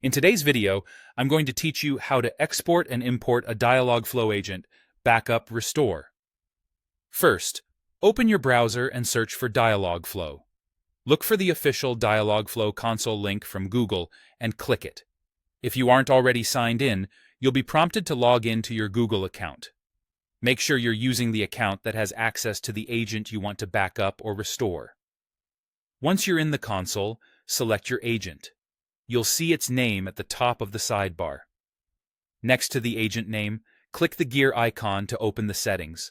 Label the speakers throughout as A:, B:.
A: In today's video, I'm going to teach you how to export and import a Dialogflow agent, BackupRestore. First, open your browser and search for Dialogflow. Look for the official Dialogflow console link from Google and click it. If you aren't already signed in, you'll be prompted to log in to your Google account. Make sure you're using the account that has access to the agent you want to back up or restore. Once you're in the console, select your agent. You'll see its name at the top of the sidebar. Next to the agent name, click the gear icon to open the settings.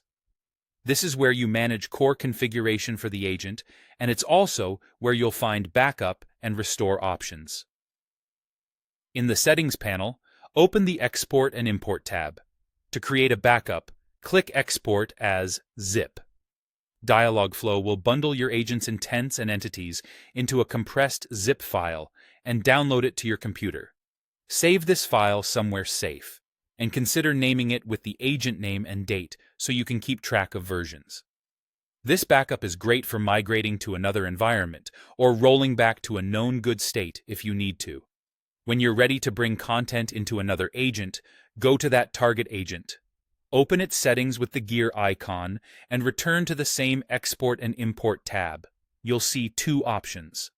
A: This is where you manage core configuration for the agent, and it's also where you'll find backup and restore options. In the Settings panel, open the Export and Import tab. To create a backup, click Export as zip. Dialogflow will bundle your agent's intents and entities into a compressed zip file and download it to your computer. Save this file somewhere safe, and consider naming it with the agent name and date so you can keep track of versions. This backup is great for migrating to another environment or rolling back to a known good state if you need to. When you're ready to bring content into another agent, go to that target agent. Open its settings with the gear icon and return to the same Export and Import tab. You'll see two options.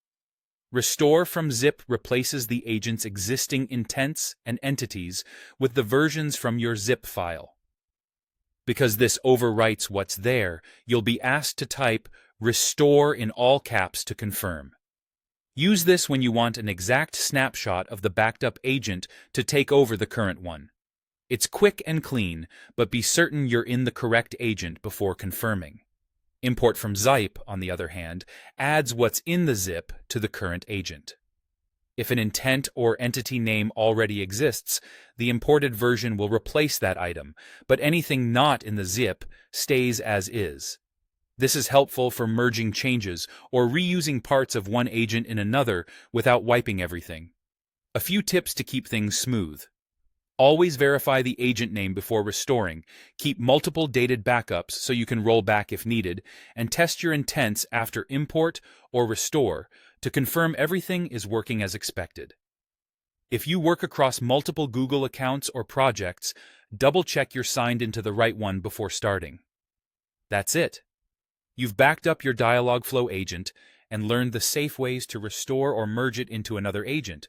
A: Restore from zip replaces the agent's existing intents and entities with the versions from your zip file. Because this overwrites what's there, you'll be asked to type restore in all caps to confirm. Use this when you want an exact snapshot of the backed up agent to take over the current one. It's quick and clean, but be certain you're in the correct agent before confirming. Import from zip, on the other hand, adds what's in the zip to the current agent. If an intent or entity name already exists, the imported version will replace that item, but anything not in the zip stays as is. This is helpful for merging changes or reusing parts of one agent in another without wiping everything. A few tips to keep things smooth. Always verify the agent name before restoring, keep multiple dated backups so you can roll back if needed, and test your intents after import or restore to confirm everything is working as expected. If you work across multiple Google accounts or projects, double-check you're signed into the right one before starting. That's it. You've backed up your Dialogflow agent and learned the safe ways to restore or merge it into another agent.